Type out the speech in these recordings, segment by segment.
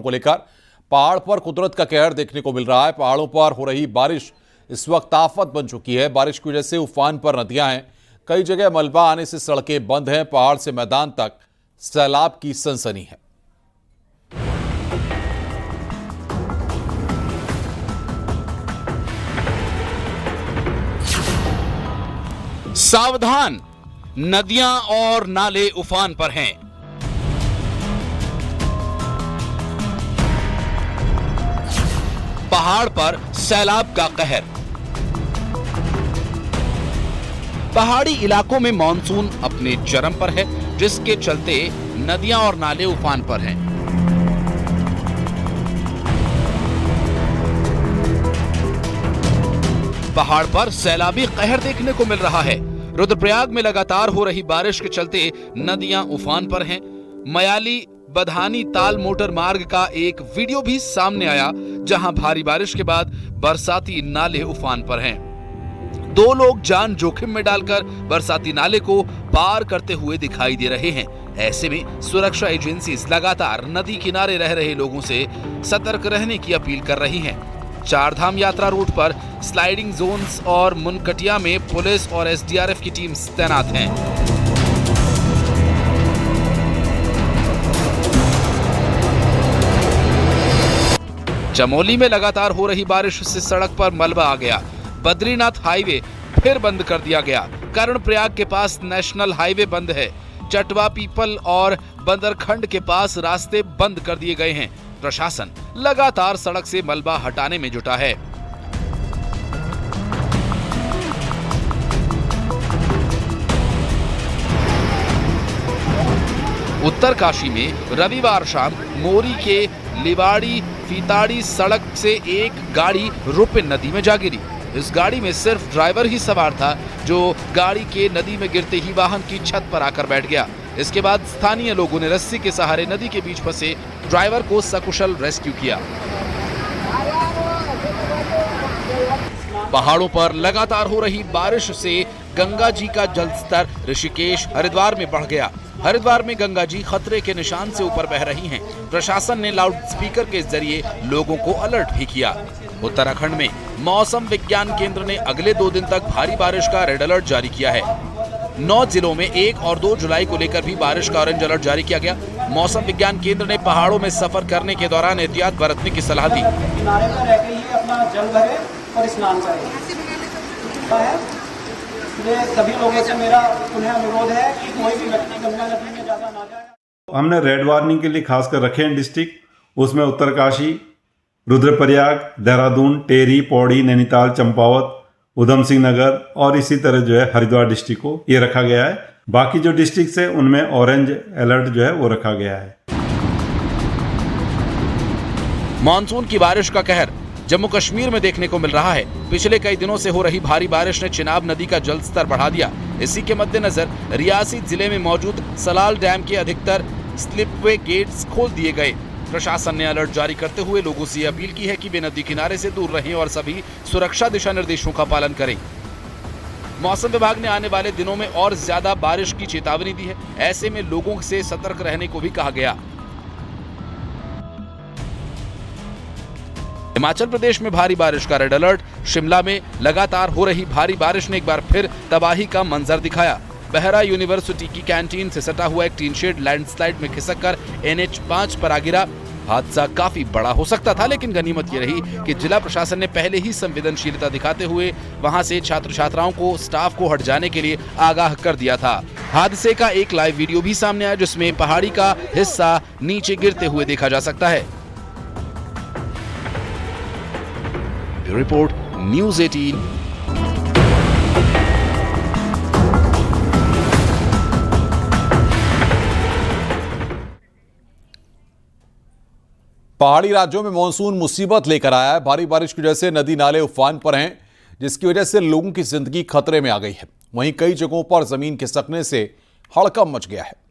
को लेकर पहाड़ पर कुदरत का कहर देखने को मिल रहा है। पहाड़ों पर हो रही बारिश इस वक्त आफत बन चुकी है। बारिश की वजह से उफान पर नदियां हैं, कई जगह मलबा आने से सड़कें बंद हैं। पहाड़ से मैदान तक सैलाब की सनसनी है। सावधान, नदियां और नाले उफान पर हैं। पहाड़ पर सैलाब का कहर। पहाड़ी इलाकों में मानसून अपने चरम पर है, जिसके चलते नदियां और नाले उफान पर हैं। पहाड़ पर सैलाबी कहर देखने को मिल रहा है। रुद्रप्रयाग में लगातार हो रही बारिश के चलते नदियां उफान पर हैं। मयाली बधानी ताल मोटर मार्ग का एक वीडियो भी सामने आया, जहां भारी बारिश के बाद बरसाती नाले उफान पर हैं। 2 लोग जान जोखिम में डालकर बरसाती नाले को पार करते हुए दिखाई दे रहे हैं। ऐसे में सुरक्षा एजेंसी लगातार नदी किनारे रह रहे लोगों से सतर्क रहने की अपील कर रही हैं। चारधाम यात्रा रूट पर स्लाइडिंग जोन्स और मुनकटिया में पुलिस और एसडीआरएफ की टीम तैनात हैं। चमोली में लगातार हो रही बारिश से सड़क पर मलबा आ गया। बद्रीनाथ हाईवे फिर बंद कर दिया गया। कर्णप्रयाग के पास नेशनल हाईवे बंद है। चटवा पीपल और बंदरखंड के पास रास्ते बंद कर दिए गए हैं। प्रशासन लगातार सड़क से मलबा हटाने में जुटा है। उत्तरकाशी में रविवार शाम मोरी के लिवाड़ी फीताड़ी सड़क से एक गाड़ी रुपिन नदी में जा गिरी। इस गाड़ी में सिर्फ ड्राइवर ही सवार था, जो गाड़ी के नदी में गिरते ही वाहन की छत पर आकर बैठ गया। इसके बाद स्थानीय लोगों ने रस्सी के सहारे नदी के बीच फंसे ड्राइवर को सकुशल रेस्क्यू किया। पहाड़ों पर लगातार हो रही बारिश से गंगा जी का जलस्तर ऋषिकेश हरिद्वार में बढ़ गया। हरिद्वार में गंगा जी खतरे के निशान से ऊपर बह रही हैं। प्रशासन ने लाउडस्पीकर के जरिए लोगों को अलर्ट भी किया। उत्तराखंड में मौसम विज्ञान केंद्र ने अगले 2 दिन तक भारी बारिश का रेड अलर्ट जारी किया है। 9 जिलों में 1 और 2 जुलाई को लेकर भी बारिश का ऑरेंज अलर्ट जारी किया गया। मौसम विज्ञान केंद्र ने पहाड़ों में सफर करने के दौरान एहतियात बरतने की सलाह दी। किनारे पर रहकर ही अपना जल भरे और स्नान करें। सभी लोगों से मेरा पुनः अनुरोध है कि कोई भी व्यक्ति गंगा नदी में ज्यादा ना जाए। हमने रेड वार्निंग के लिए खासकर रखे हैं डिस्ट्रिक्ट, उसमें उत्तरकाशी, रुद्रप्रयाग, देहरादून, टेहरी, पौड़ी, नैनीताल, चंपावत, उधम सिंह नगर और इसी तरह जो है हरिद्वार डिस्ट्रिक्ट को ये रखा गया है। बाकी जो डिस्ट्रिक्ट है उनमें ऑरेंज अलर्ट जो है वो रखा गया है। मानसून की बारिश का कहर जम्मू कश्मीर में देखने को मिल रहा है। पिछले कई दिनों से हो रही भारी बारिश ने चिनाब नदी का जलस्तर बढ़ा दिया। इसी के मद्देनजर रियासी जिले में मौजूद सलाल डैम के अधिकतर स्लिपवे गेट्स खोल दिए गए। प्रशासन ने अलर्ट जारी करते हुए लोगों से अपील की है कि वे नदी किनारे से दूर रहें और सभी सुरक्षा दिशा निर्देशों का पालन करें। मौसम विभाग ने आने वाले दिनों में और ज्यादा बारिश की चेतावनी दी है। ऐसे में लोगों से सतर्क रहने को भी कहा गया। हिमाचल प्रदेश में भारी बारिश का रेड अलर्ट। शिमला में लगातार हो रही भारी बारिश ने एक बार फिर तबाही का मंजर दिखाया। बहरा यूनिवर्सिटी की कैंटीन से सटा हुआ एक टीन शेड लैंडस्लाइड में खिसककर NH5 पर आ गिरा। हादसा काफी बड़ा हो सकता था, लेकिन गनीमत ये रही कि जिला प्रशासन ने पहले ही संवेदनशीलता दिखाते हुए वहां से छात्र छात्राओं को, स्टाफ को हट जाने के लिए आगाह कर दिया था। हादसे का एक लाइव वीडियो भी सामने आया, जिसमें पहाड़ी का हिस्सा नीचे गिरते हुए देखा जा सकता है। Report news 18। पहाड़ी राज्यों में मानसून मुसीबत लेकर आया है। भारी बारिश की वजह से नदी नाले उफान पर हैं, जिसकी वजह से लोगों की जिंदगी खतरे में आ गई है। वहीं कई जगहों पर जमीन खिसकने से हड़कंप मच गया है।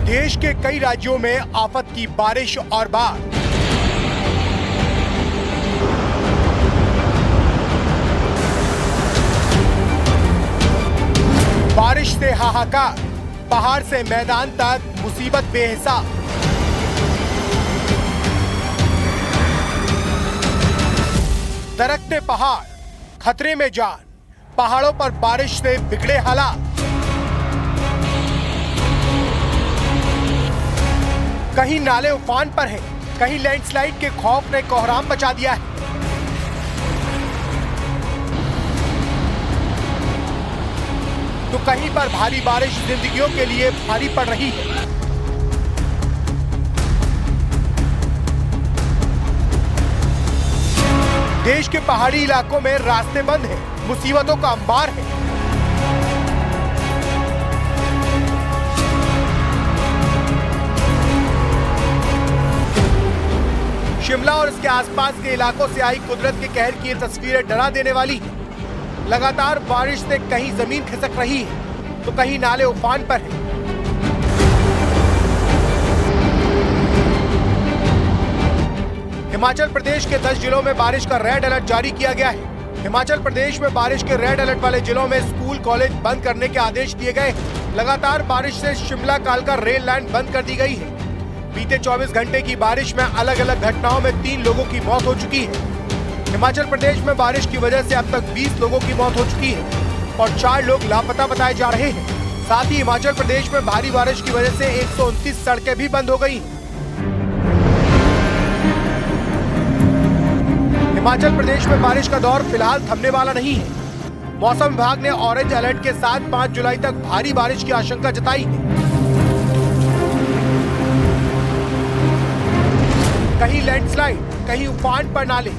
देश के कई राज्यों में आफत की बारिश और बाढ़। हाहाकार, पहाड़ से मैदान तक मुसीबत बेहिसाब। दरकते पहाड़, खतरे में जान, पहाड़ों पर बारिश से बिगड़े हालात। कहीं नाले उफान पर हैं, कहीं लैंडस्लाइड के खौफ ने कोहराम मचा दिया है। तो कहीं पर भारी बारिश जिंदगियों के लिए भारी पड़ रही है। देश के पहाड़ी इलाकों में रास्ते बंद हैं, मुसीबतों का अंबार है। शिमला और इसके आसपास के इलाकों से आई कुदरत के कहर की ये तस्वीरें डरा देने वाली हैं। लगातार बारिश से कहीं जमीन खिसक रही है तो कहीं नाले उफान पर हैं। हिमाचल प्रदेश के 10 जिलों में बारिश का रेड अलर्ट जारी किया गया है। हिमाचल प्रदेश में बारिश के रेड अलर्ट वाले जिलों में स्कूल कॉलेज बंद करने के आदेश दिए गए हैं। लगातार बारिश से शिमला कालका रेल लाइन बंद कर दी गई है। बीते 24 घंटे की बारिश में अलग अलग घटनाओं में 3 लोगों की मौत हो चुकी है। हिमाचल प्रदेश में बारिश की वजह से अब तक 20 लोगों की मौत हो चुकी है और 4 लोग लापता बताए जा रहे हैं। साथ ही हिमाचल प्रदेश में भारी बारिश की वजह से 129 सड़कें भी बंद हो गई। हिमाचल प्रदेश में बारिश का दौर फिलहाल थमने वाला नहीं है। मौसम विभाग ने ऑरेंज अलर्ट के साथ 5 जुलाई तक भारी बारिश की आशंका जताई है। कहीं लैंडस्लाइड, कहीं उफान पर नाले।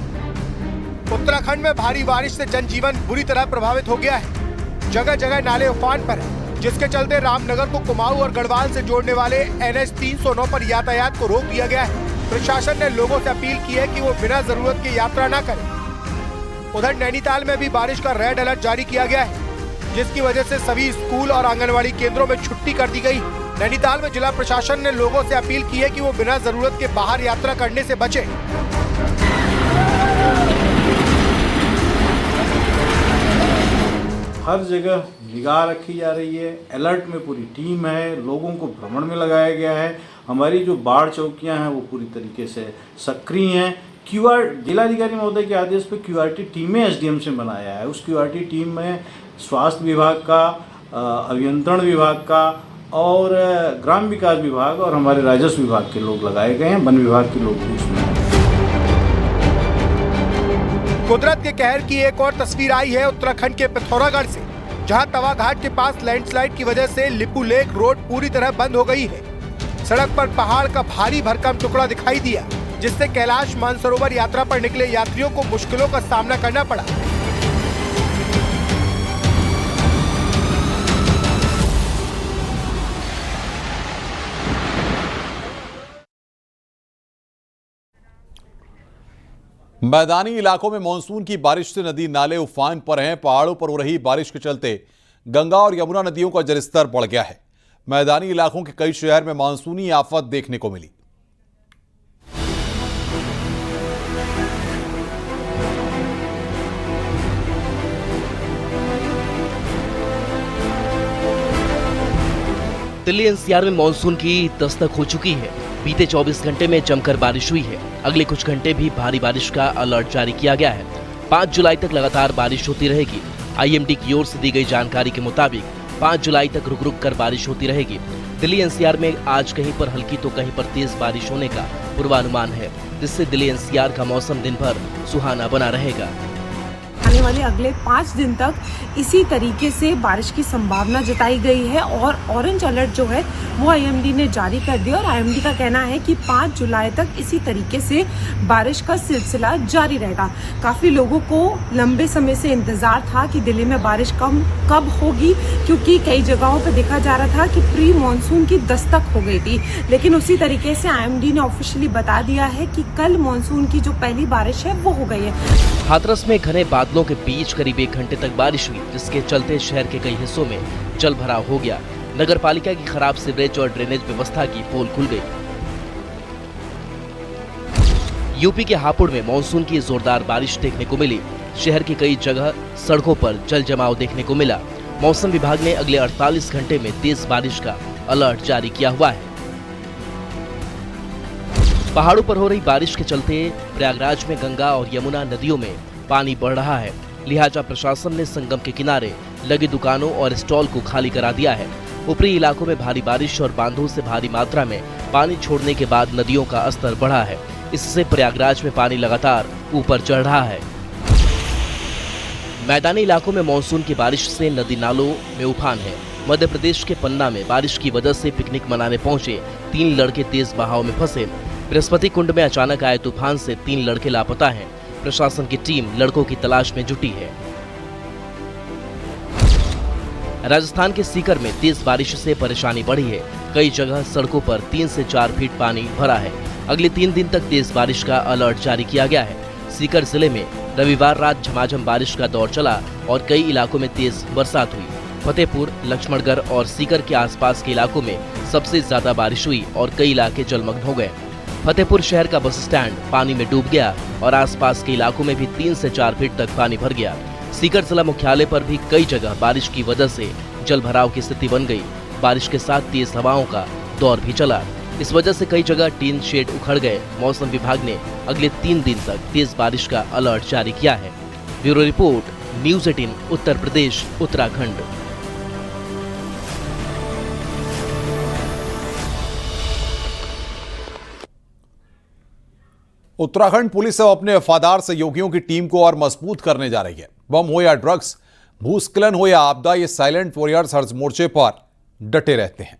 उत्तराखंड में भारी बारिश से जनजीवन बुरी तरह प्रभावित हो गया है। जगह जगह नाले उफान पर हैं, जिसके चलते रामनगर को कुमाऊं और गढ़वाल से जोड़ने वाले NH 309 पर यातायात को रोक दिया गया है। प्रशासन ने लोगों से अपील की है कि वो बिना जरूरत की यात्रा न करें। उधर नैनीताल में भी बारिश का रेड अलर्ट जारी किया गया है, जिसकी वजह से सभी स्कूल और आंगनबाड़ी केंद्रों में छुट्टी कर दी गई। नैनीताल में जिला प्रशासन ने लोगों से अपील की है कि वो बिना जरूरत के बाहर यात्रा करने से बचें। हर जगह निगाह रखी जा रही है। अलर्ट में पूरी टीम है, लोगों को भ्रमण में लगाया गया है। हमारी जो बाढ़ चौकियां हैं वो पूरी तरीके से सक्रिय हैं। जिलाधिकारी महोदय के आदेश पर QRT टीमें SDM से बनाया है। उस QRT टीम में स्वास्थ्य विभाग का, अभियंत्रण विभाग का और ग्राम विकास विभाग और हमारे राजस्व विभाग के लोग लगाए गए हैं। वन विभाग के लोग भी उसमें हैं। कुदरत के कहर की एक और तस्वीर आई है उत्तराखंड के पिथौरागढ़ से, जहां तवा घाट के पास लैंडस्लाइड की वजह से लिपू लेक रोड पूरी तरह बंद हो गई है। सड़क पर पहाड़ का भारी भरकम टुकड़ा दिखाई दिया, जिससे कैलाश मानसरोवर यात्रा पर निकले यात्रियों को मुश्किलों का सामना करना पड़ा। मैदानी इलाकों में मानसून की बारिश से नदी नाले उफान पर हैं। पहाड़ों पर हो रही बारिश के चलते गंगा और यमुना नदियों का जलस्तर बढ़ गया है। मैदानी इलाकों के कई शहर में मानसूनी आफत देखने को मिली। दिल्ली NCR में मानसून की दस्तक हो चुकी है। बीते 24 घंटे में जमकर बारिश हुई है। अगले कुछ घंटे भी भारी बारिश का अलर्ट जारी किया गया है। 5 जुलाई तक लगातार बारिश होती रहेगी। IMD की ओर से दी गई जानकारी के मुताबिक 5 जुलाई तक रुक रुक कर बारिश होती रहेगी। दिल्ली NCR में आज कहीं पर हल्की तो कहीं पर तेज बारिश होने का पूर्वानुमान है, जिससे दिल्ली NCR का मौसम दिन भर सुहाना बना रहेगा। आने वाले अगले 5 दिन तक इसी तरीके से बारिश की संभावना जताई गई है और ऑरेंज अलर्ट जो है वो IMD ने जारी कर दिया और IMD का कहना है कि 5 जुलाई तक इसी तरीके से बारिश का सिलसिला जारी रहेगा। काफ़ी लोगों को लंबे समय से इंतज़ार था कि दिल्ली में बारिश कब होगी, क्योंकि कई जगहों पर देखा जा रहा था कि प्री मानसून की दस्तक हो गई थी। लेकिन उसी तरीके से IMD ने ऑफिशियली बता दिया है कि कल मानसून की जो पहली बारिश है वो हो गई है। हाथरस में घने बादलों के बीच करीब 1 घंटे तक बारिश हुई, जिसके चलते शहर के कई हिस्सों में जल भराव हो गया। नगर पालिका की खराब सीवरेज और ड्रेनेज व्यवस्था की पोल खुल गई। यूपी के हापुड़ में मानसून की जोरदार बारिश देखने को मिली। शहर की कई जगह सड़कों पर जल जमाव देखने को मिला। मौसम विभाग ने अगले 48 घंटे में तेज बारिश का अलर्ट जारी किया हुआ है। पहाड़ों पर हो रही बारिश के चलते प्रयागराज में गंगा और यमुना नदियों में पानी बढ़ रहा है। लिहाजा प्रशासन ने संगम के किनारे लगी दुकानों और स्टॉल को खाली करा दिया है। ऊपरी इलाकों में भारी बारिश और बांधों से भारी मात्रा में पानी छोड़ने के बाद नदियों का स्तर बढ़ा है। इससे प्रयागराज में पानी लगातार ऊपर चढ़ रहा है। मैदानी इलाकों में मानसून की बारिश से नदी नालों में उफान है। मध्य प्रदेश के पन्ना में बारिश की वजह से पिकनिक मनाने पहुंचे 3 लड़के तेज बहाव में फंसे। बृहस्पति कुंड में अचानक आए तूफान से 3 लड़के लापता हैं। प्रशासन की टीम लड़कों की तलाश में जुटी है। राजस्थान के सीकर में तेज बारिश से परेशानी बढ़ी है। कई जगह सड़कों पर 3 से 4 फीट पानी भरा है। अगले 3 दिन तक तेज बारिश का अलर्ट जारी किया गया है। सीकर जिले में रविवार रात झमाझम बारिश का दौर चला और कई इलाकों में तेज बरसात हुई। फतेहपुर, लक्ष्मणगढ़ और सीकर के आसपास के इलाकों में सबसे ज्यादा बारिश हुई और कई इलाके जलमग्न हो गए। फतेहपुर शहर का बस स्टैंड पानी में डूब गया और आसपास के इलाकों में भी 3 से 4 फीट तक पानी भर गया। सीकर जिला मुख्यालय पर भी कई जगह बारिश की वजह से जल भराव की स्थिति बन गई। बारिश के साथ तेज हवाओं का दौर भी चला। इस वजह से कई जगह टीन शेड उखड़ गए। मौसम विभाग ने अगले 3 दिन तक तेज बारिश का अलर्ट जारी किया है। Bureau report, news 18, Uttar Pradesh, Uttarakhand. Uttarakhand police अब अपने वफादार सहयोगियों की टीम को और मजबूत करने जा रही है। बम हो या ड्रग्स, भूस्खलन हो या आपदा, ये साइलेंट वॉरियर्स हर मोर्चे पर डटे रहते हैं।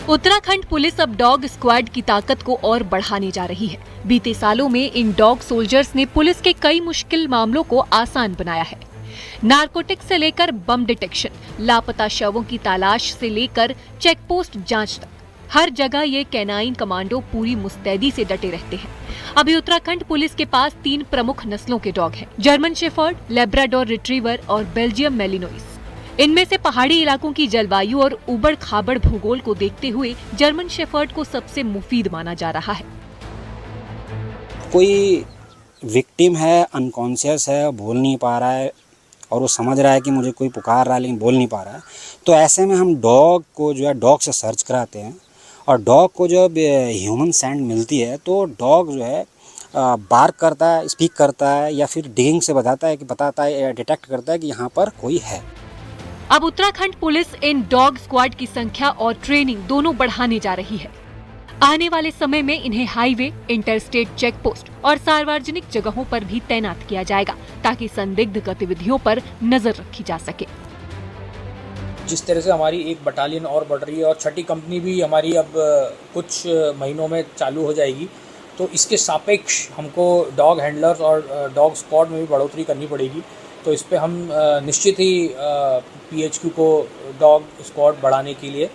उत्तराखंड पुलिस अब डॉग स्क्वाड की ताकत को और बढ़ाने जा रही है। बीते सालों में इन डॉग सोल्जर्स ने पुलिस के कई मुश्किल मामलों को आसान बनाया है। नारकोटिक्स से लेकर बम डिटेक्शन, लापता शवों की तलाश से लेकर चेकपोस्ट जांच तक, हर जगह ये कैनाइन कमांडो पूरी मुस्तैदी से डटे रहते हैं। अभी उत्तराखंड पुलिस के पास 3 प्रमुख नस्लों के डॉग हैं: जर्मन शेफर्ड, लेब्राडोर रिट्रीवर और बेल्जियम मेलिनोइस। इनमें से पहाड़ी इलाकों की जलवायु और उबड़ खाबड़ भूगोल को देखते हुए जर्मन शेफर्ड को सबसे मुफीद माना जा रहा है। कोई विक्टिम है, अनकॉन्शियस है, बोल नहीं पा रहा है और वो समझ रहा है कि मुझे कोई पुकार रहा है लेकिन बोल नहीं पा रहा है, तो ऐसे में हम डॉग को जो है डॉग से सर्च कराते हैं। और डॉग को जब ह्यूमन सैंड मिलती है तो डॉग जो है बार्क करता है, स्पीक करता है या फिर डिगिंग से बताता है, डिटेक्ट करता है कि यहाँ पर कोई है। अब Uttarakhand police in dog squad की संख्या और ट्रेनिंग दोनों बढ़ाने जा रही है। आने वाले समय में इन्हें हाईवे, इंटरस्टेट चेकपोस्ट और सार्वजनिक जगहों पर भी तैनात किया जाएगा ताकि संदिग्ध गतिविधियों पर नजर रखी जा सके। जिस तरह से हमारी एक बटालियन और बढ़ रही है और 6ठी कंपनी भी हमारी अब कुछ महीनों में चालू हो जाएगी, तो इसके सापेक्ष हमको डॉग हैंडलर्स और डॉग स्क्वाड में भी बढ़ोतरी करनी पड़ेगी। तो इस पे हम निश्चित ही PHQ को डॉग स्क्वाड बढ़ाने के लिए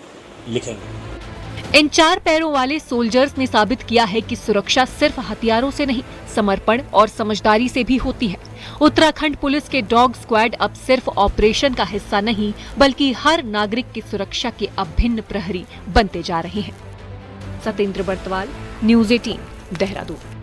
लिखेंगे। इन 4 पैरों वाले सोल्जर्स ने साबित किया है कि सुरक्षा सिर्फ हथियारों से नहीं, समर्पण और समझदारी से भी होती है। उत्तराखंड पुलिस के डॉग स्क्वाड अब सिर्फ ऑपरेशन का हिस्सा नहीं, बल्कि हर नागरिक की सुरक्षा के अभिन्न प्रहरी बनते जा रहे हैं। सतेंद्र बर्तवाल, न्यूज़ 18, देहरादून।